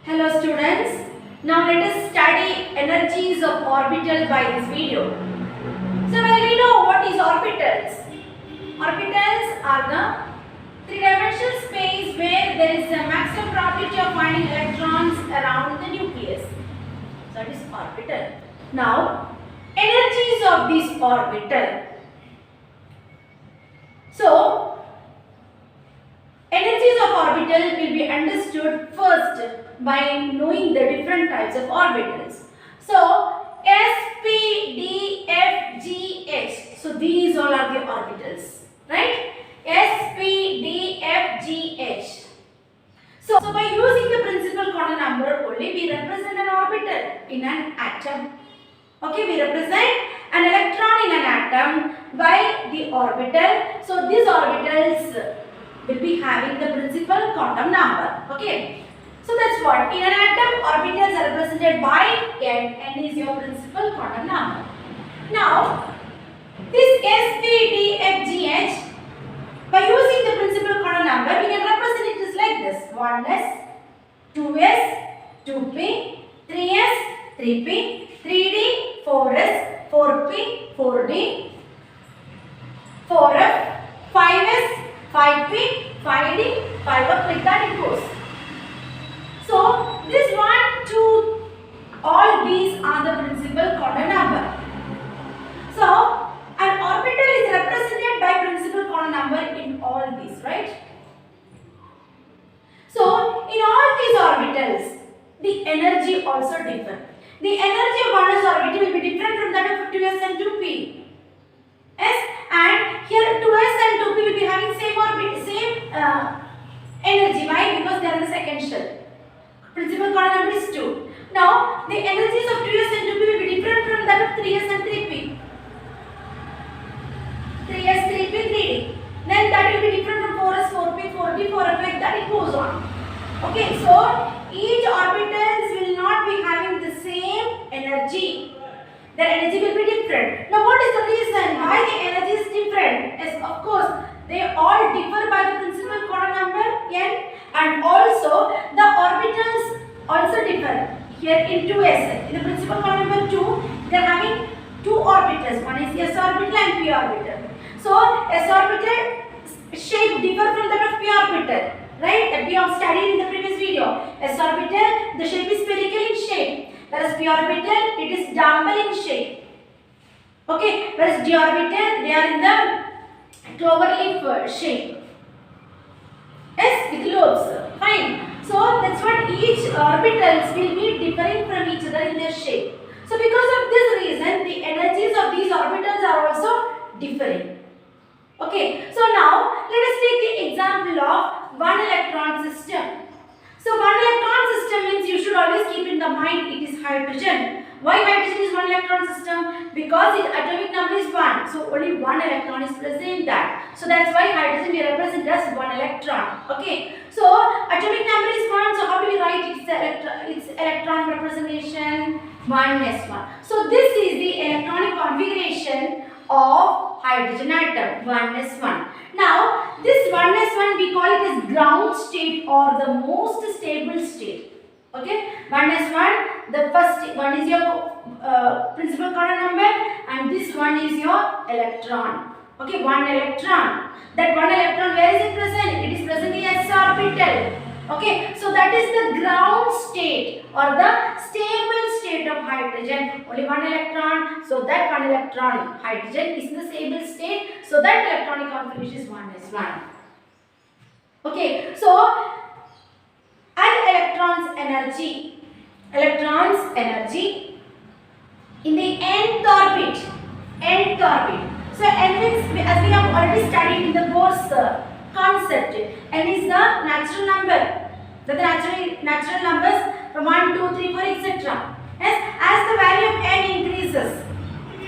Hello students, now let us study energies of orbital by this video. So when we know what is orbitals, orbitals are the three-dimensional space where there is a maximum probability of finding electrons around the nucleus. So that is orbital. Now energies of this orbital. So energies of orbital will be understood first by knowing the different types of orbitals. So S, P, D, F, G, H. So these all are the orbitals, right? S, P, D, F, G, H. So by using the principal quantum number only, we represent an orbital in an atom. Okay, we represent an electron in an atom by the orbital. So these orbitals will be having the principal quantum number. Okay. So that's what. In an atom, orbitals are represented by n. N is your principal quantum number. Now, this S, P, D, F, G, H, by using the principal quantum number, we can represent it as like this. 1s, 2s, 2p, 3s, 3p, 3d, 4s, 4p, 4d, 4f, 5s, 5p, 5d, 5f, like that it goes. So this 1, 2, all these are the principal quantum number. So an orbital is represented by principal quantum number in all these, right? So in all these orbitals, the energy also differ. The energy of 1s orbital will be different from that of 2s and 2p. Yes, and here 2s and 2p will be having same orbit, same energy. Why? Because they are the second shell. Principal quantum number is 2. Now, the energies of 2s and 2p will be different from that of 3s and 3p. 3s, 3p, 3d. Then that will be different from 4s, 4p, 4d, 4f, like that it goes on. Okay, so each orbitals will not be having the same energy. Their energy will be different. Now, what is the reason why the energy is different? Yes, of course, they all differ by the principal quantum number n, and also the orbitals also differ. Here in 2s, in the principal quantum number 2, they are having two orbitals. One is s orbital and p orbital. So s orbital shape differ from that of p orbital, right? That we have studied in the previous video. S orbital, the shape is spherical in shape. Whereas p orbital, it is dumbbell in shape. Okay, whereas d orbital, they are in the cloverleaf shape. Yes, with lobes. Fine. So that's what each orbitals will be differing from each other in their shape. So because of this reason, the energies of these orbitals are also differing. Okay. So now let us take the example of one electron system. So one electron system means you should always keep in the mind it is hydrogen. Why hydrogen is one electron system? Because its atomic number is 1. So only one electron is present in that. So that's why hydrogen we represent as one electron. Okay. So atomic number is 1. So how do we write its electron representation? 1s1. So this is the electronic configuration of hydrogen atom. 1s1. Now this 1s1 we call it as ground state or the most stable state. Okay, 1s1, the first one is your principal quantum number, and this one is your electron. Okay, one electron. That one electron, where is it present? It is present in s orbital. Okay, so that is the ground state or the stable state of hydrogen. Only one electron. So that one electron, hydrogen, is the stable state. So that electronic configuration is 1s1. Okay, so an electron's energy in the nth orbit. So n is, as we have already studied in the Bohr's concept, n is the natural number. The natural numbers from 1, 2, 3, 4, etc. Yes, as the value of n increases,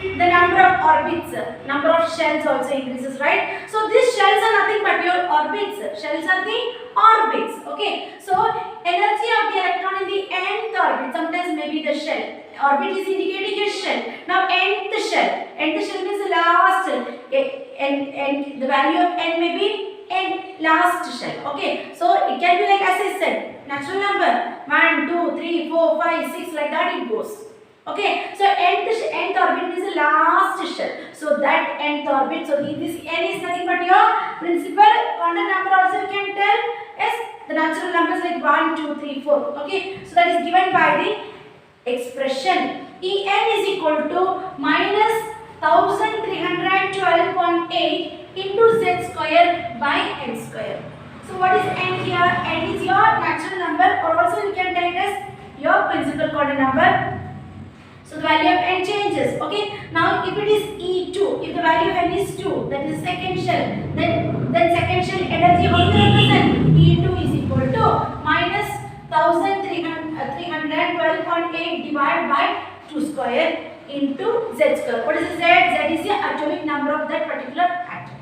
the number of orbits, number of shells also increases, right? So these shells are nothing but your orbits. Shells are the orbits. Okay. So energy of the electron in the nth orbit, sometimes maybe the shell. Orbit is indicating a shell. Now nth shell. Nth shell means the last. And the value of n may be end last shell. Okay, so it can be like as I said, natural number 1, 2, 3, 4, 5, 6, like that it goes. Okay, so nth orbit is the last shell. So that nth orbit, so this n is nothing but your principal quantum number. Also you can tell yes, the natural numbers like 1, 2, 3, 4. Okay, so that is given by the expression En is equal to minus 1312.8 into z square by n square. So what is n here? N is your natural number, or also you can take it as your principal quantum number. So the value of n changes. Okay. Now if it is E2, if the value of n is 2, that is second shell, then second shell energy how to represent? E2 is equal to minus 1312.8 divided by 2 square into z square. What is Z? Z is the atomic number of that particular atom.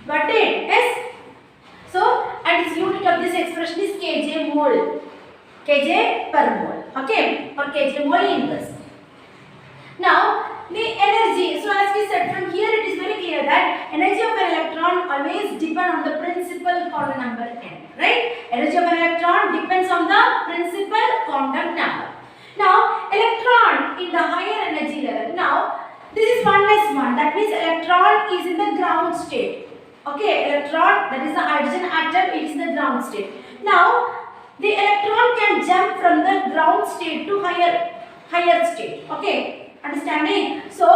Got it? Yes. So and its unit of this expression is kJ mole. Kj per mole. Okay, or kJ mole inverse. Now the energy. So as we said, from here it is very clear that energy of an electron always depends on the principal quantum number n. Right? Energy of an electron depends on the principal quantum number. Now, electron in the higher energy level. Now, this is 1 less 1. That means electron is in the ground state. Okay, electron, that is the hydrogen atom, it is in the ground state. Now, the electron can jump from the ground state to higher state. Okay, understanding? So,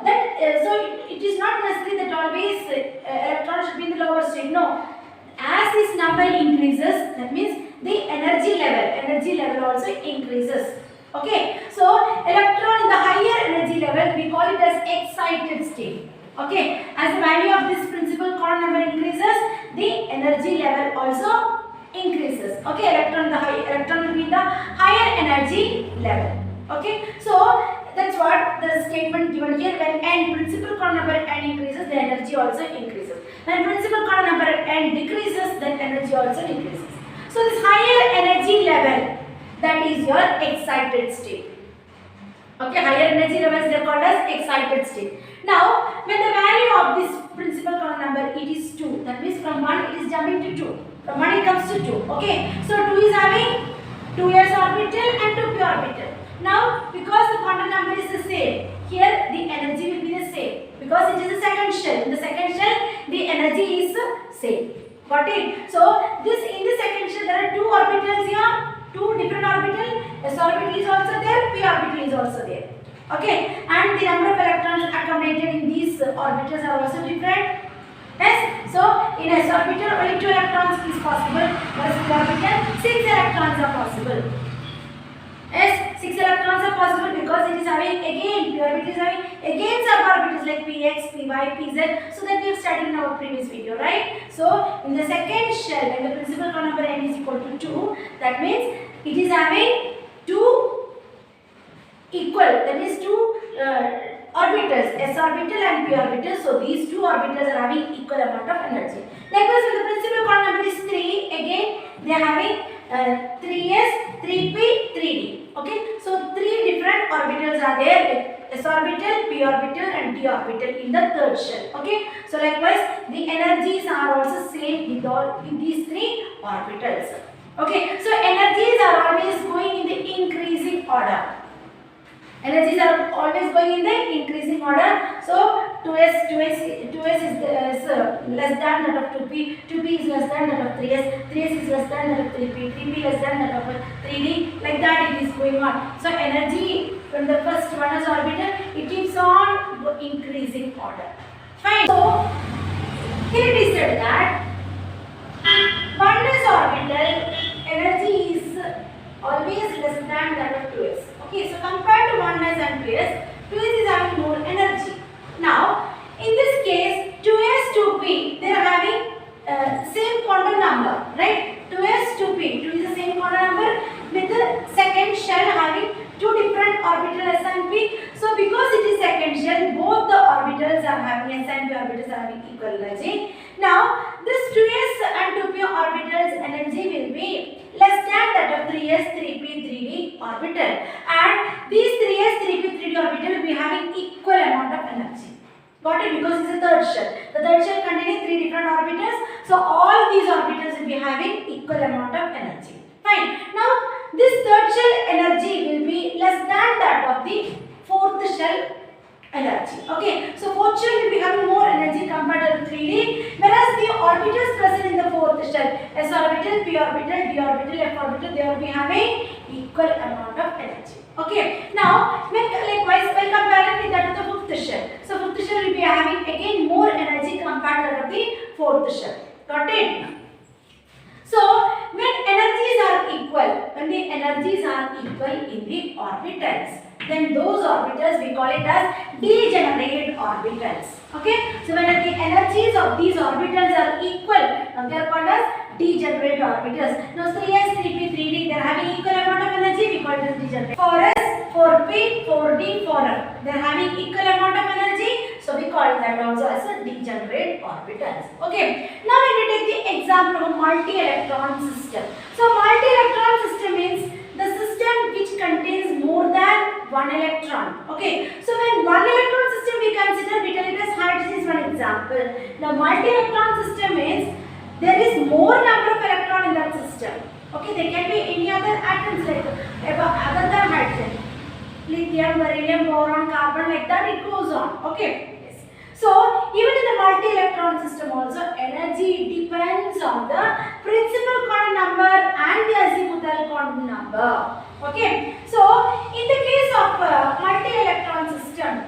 that it is not necessary that always electron should be in the lower state. No, as this number increases, that means the energy level also increases. Okay, so electron in the higher energy level, we call it as excited state. Okay, as the value of this principal quantum number increases, the energy level also increases. Okay, electron will be in the higher energy level. Okay, so that's what the statement given here. When n principal quantum number n increases, the energy also increases. When principal quantum number n decreases, then energy also decreases. So this higher energy level, that is your excited state. Okay, higher energy levels they are called as excited state. Now, when the value of this principal quantum number it is 2, that means from 1 it is jumping to 2. From 1 it comes to 2. Okay, so 2 is having 2s orbital and 2p orbital. Now, because the quantum number is the same, here the energy will be the same because it is the second shell. In the second shell, the energy is the same. Got it? So, in the second shell there are 2 orbitals here. 2 different orbitals, s orbital is also there, p orbital is also there. Okay, and the number of electrons accommodated in these orbitals are also different. Yes, so in s orbital only 2 electrons is possible, whereas p orbital 6 electrons are possible. Yes, 6 electrons are possible because it is having again, p orbital is having again suborbitals like px, py, pz, so that we have studied in our previous video, right? So in the second shell, when the principal quantum number n is equal to 2, that means it is having 2 equal, that is 2 orbitals, s orbital and p orbital. So these 2 orbitals are having equal amount of energy. Likewise, when the principal quantum number is 3, again they are having 3s, 3p, 3d. Okay, so 3 different orbitals are there, like s orbital, p orbital and d orbital in the third shell. Okay, so likewise the energies are also same with these 3 orbitals. Okay, so energies are always going in the increasing order. Energies are always going in the increasing order. So 2s is less than that of 2p, 2p is less than that of 3s, 3s is less than that of 3p, 3p less than that of 3d, like that it is going on. So energy from the first 1s orbital, it keeps on increasing order. Fine. So here it is said that 1s orbital energy is always less than that of 2s. Okay, so compared to 1s and 2s, 2s is having more energy. Now, in this case, 2s, 2p, they are having same quantum number, right? 2s, 2p, 2 is the same quantum number with the second shell having 2 different orbitals s and p. So, because it is second shell, both the orbitals are having s and p orbitals are having equal energy. Now, this 2s and 2p orbitals energy will be less than that of 3s, 3p, 3d orbital, and these 3s, 3p, 3d orbital will be having equal amount of energy. Got it? Because it is a third shell. The third shell containing 3 different orbitals. will be having equal amount of energy. Fine. Now this third shell energy will be less than that of the fourth shell energy. Okay, so fourth shell will be having more energy compared to 3D, whereas the orbitals present in the fourth shell, s orbital, p orbital, d orbital, f orbital, they will be having equal amount of energy. Okay, now likewise when comparing with that of the fifth shell, so fifth shell will be having again more energy compared to that of the fourth shell. Got it? So when energies are equal, when the energies are equal in the orbitals, then those orbitals we call it as degenerate orbitals. Okay, so when the energies of these orbitals are equal, now they are called as degenerate orbitals. Now 3s, 3p, 3d, they are having equal amount of energy, we call it as degenerate. 4s, 4p, 4d, 4f, they are having equal amount of energy, so we call that also as a degenerate orbitals. Okay, now when we take the example of multi-electron system. So multi-electron system means the system which contains more than one electron. Okay, so when one electron system we consider, we tell it as hydrogen is one example. Now multi-electron system means there is more number of electron in that system. Okay, there can be any other atoms like other than hydrogen, lithium, beryllium, boron, carbon, like that it goes on. Okay, yes. So even in the multi-electron system also energy depends on the principal quantum number and the azimuthal quantum number. Okay, so in the case of multi-electron system,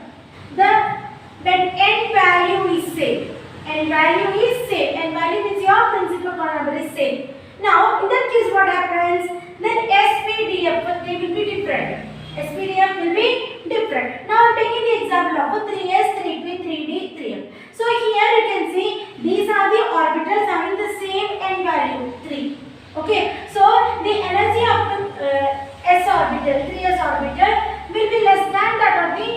when n value is same, n value means your principal quantum number is same. Now in that case what happens? Then SPDF they will be different. SPDF will be different. Now I am taking the example of 3s, 3p, 3d, 3f. So here you can see these are the orbitals having the same n value 3. Okay, so the energy of the s orbital, 3s orbital will be less than that of the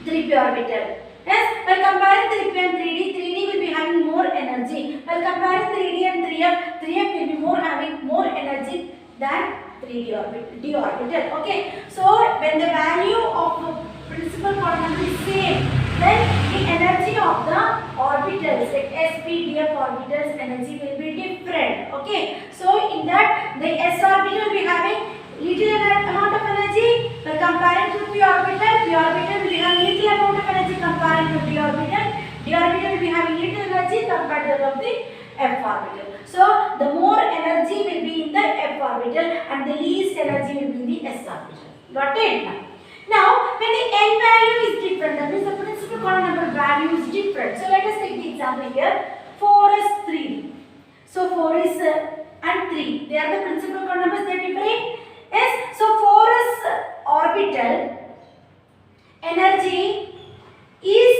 3p orbital. Yes, while comparing 3p and 3d, 3d will be having more energy. While comparing 3d and 3f, 3f will be having more energy than 3d orbital, d orbital. Okay, so when the value of the principal quantum is same, then the energy of the orbitals like s, p, d, f orbitals energy will be different. Okay, so in that the s orbital will be having little amount of energy, but comparing to p orbital will be having little amount of energy comparing to d orbital will be having little energy compared to that of the f orbital. So the more energy will be in the f orbital and the least energy will be in the s orbital. Got it? Now when the n value is different, that means the principal quantum number value is different. So let us take the example here. 4 is 3. So 4 is and 3. They are the principal quantum numbers, they are different. Yes. So 4 is orbital energy is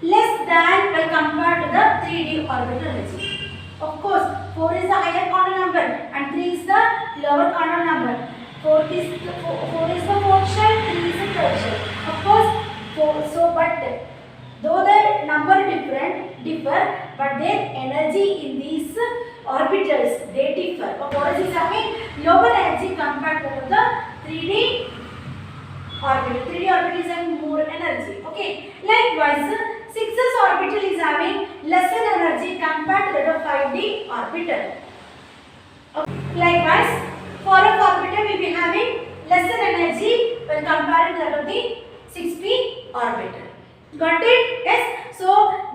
less than when compared to the 3d orbital energy. Of course, 4 is the higher quantum number and 3 is the lower quantum number. 4 is the fourth shell, 3 is the third shell. Of course, but though the number differ, but their energy in these orbitals they differ. 4 is having lower energy compared to the 3d orbital. 3d orbital is having more energy. Okay, likewise 6s orbital is having lesser energy compared to that of 5d orbital. Okay. Likewise 4f orbital will be having lesser energy when compared to that of the 6p orbital. Got it? Yes. So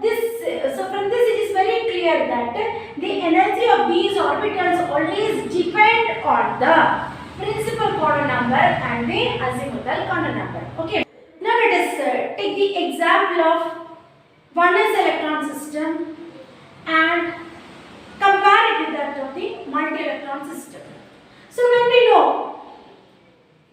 from this it is very clear that the energy of these orbitals always depend on the principal quantum number and the azimuthal quantum number. Okay. Now let us take the example of 1s electron system and compare it with that of the multi-electron system. So when we know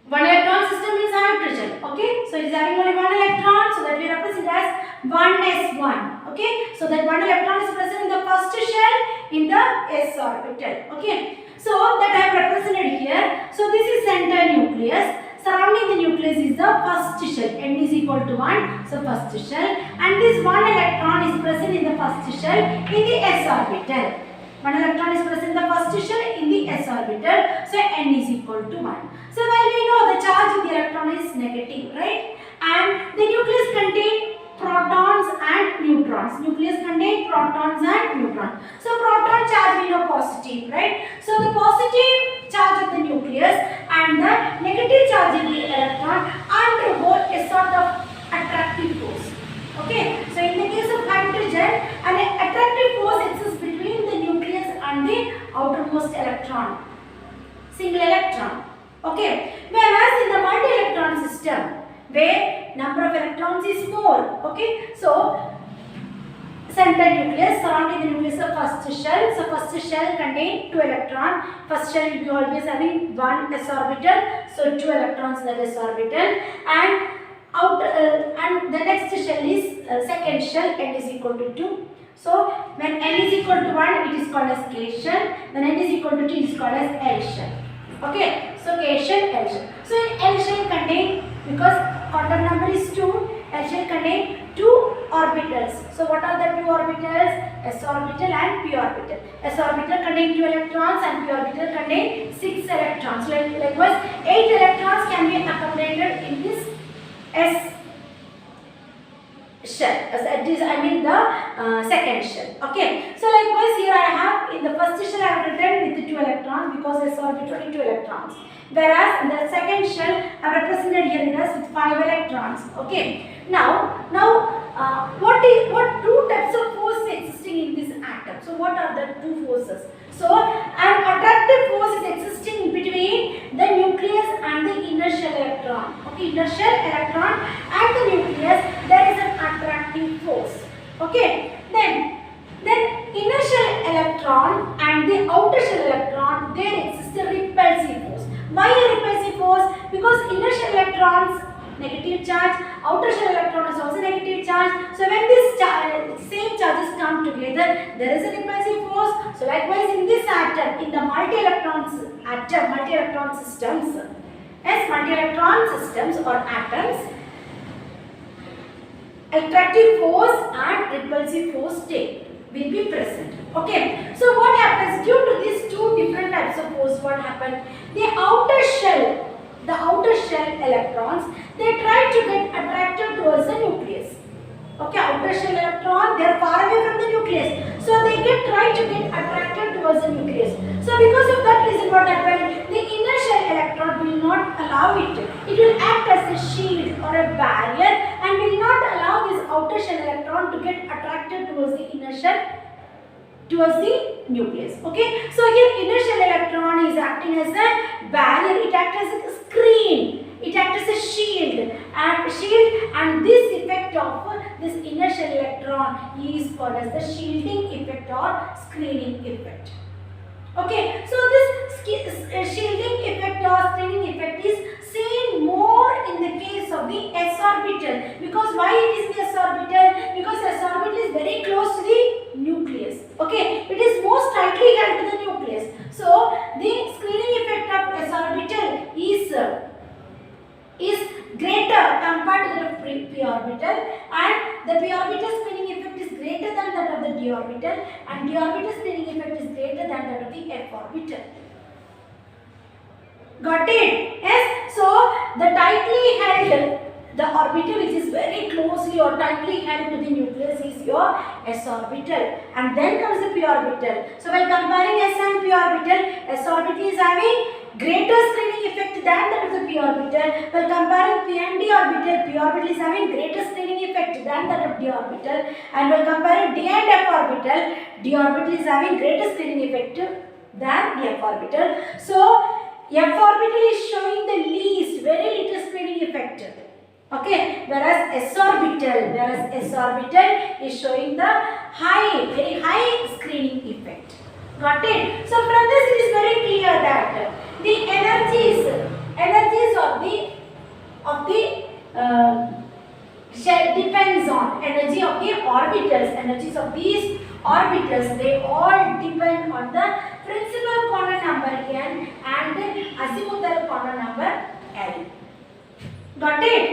1 electron system is hydrogen, okay, so it is having only 1 electron, so that we represent as 1s1. Okay, so that 1 electron is present in the first shell in the s orbital. Okay, so that I have represented here. So this is center nucleus. Surrounding the nucleus is the first shell, n is equal to 1, so first shell, and this 1 electron is present in the first shell in the s orbital. 1 electron is present in the first shell in the s orbital, so n is equal to 1. So while we know the charge of the electron is negative, right? And the nucleus contains protons and neutrons. Nucleus contains protons and neutrons. So proton charge we know positive, right? So the positive charge of the nucleus and the negative charge in the electron undergo a sort of attractive force. Okay, so in the case of hydrogen, an attractive force exists between the nucleus and the outermost electron, single electron. Okay, whereas in the multi-electron system, where number of electrons is more. Okay, so center nucleus surrounding the nucleus of first shell. So first shell contain 2 electrons. First shell will be always having 1 s orbital. So 2 electrons in the s orbital, and and the next shell is second shell, n is equal to 2. So when n is equal to 1, it is called as K shell. When n is equal to 2, it is called as L shell. Okay, so K shell, L shell. So in L shell contain, because quantum number is 2, L shell contain 2 orbitals. So what are the 2 orbitals? S orbital and p orbital. S orbital contain 2 electrons and p orbital contain 6 electrons. So likewise, 8 electrons can be accommodated in this S shell. I mean the second shell. Okay. So likewise, here I have in the first shell I have written with 2 electrons because S orbital only 2 electrons. Whereas in the second shell I have represented here it as with 5 electrons. Okay. Now what 2 types of forces existing in this atom? So what are the 2 forces? So an attractive force is existing between the nucleus and the inner shell electron. Okay, inner shell electron and the nucleus, there is an attractive force. Okay, then inner shell electron and the outer shell electron, there exists a repulsive force. Why a repulsive force? Because inner shell electrons negative charge, outer shell electron is also negative charge. So when these same charges come together, there is a repulsive force. So likewise in this atom, in the multi-electron systems, as multi-electron systems or atoms, attractive force and repulsive force will be present. Okay, so what happens due to these 2 different types of force? What happens? The outer shell electrons, they try to get attracted towards the nucleus. Okay, outer shell electron, they are far away from the nucleus, so they try to get attracted towards the nucleus. So because of that reason, what happens? The inner shell electron will not allow it. It will act as a shield or a barrier and will not allow this outer shell electron to get attracted towards the inner shell, towards the nucleus. Okay, so here inner shell electron is acting as a barrier. It acts as a screen. It acts as a shield, and this effect of this inner shell electron is called as the shielding effect or screening effect. Okay, so this shielding effect or screening effect is seen more in the case of the s orbital. Because why it is the s orbital? Because s orbital is very close to the nucleus. Okay, it is most tightly held to the nucleus. So the screening effect of s orbital is greater compared to the p orbital, and the p orbital spinning effect is greater than that of the d orbital, and d orbital spinning effect is greater than that of the f orbital. Got it? Yes. So the tightly held, the orbital which is very closely or tightly held to the nucleus is your s orbital, and then comes the p orbital. So while comparing s and p orbital, s orbital is having greater screening effect than that of the p orbital. While comparing p and d orbital, p orbital is having greater screening effect than that of d orbital, and while comparing d and f orbital, d orbital is having greater screening effect than the f orbital. So f orbital is showing the least, very little screening effect. Okay, whereas s orbital is showing the very high screening effect. Got it? So from this it is very clear that the energies of the shell depends on energy of the orbitals. Energies of these orbitals, they all depend on the principal quantum number n and azimuthal quantum number l. Got it?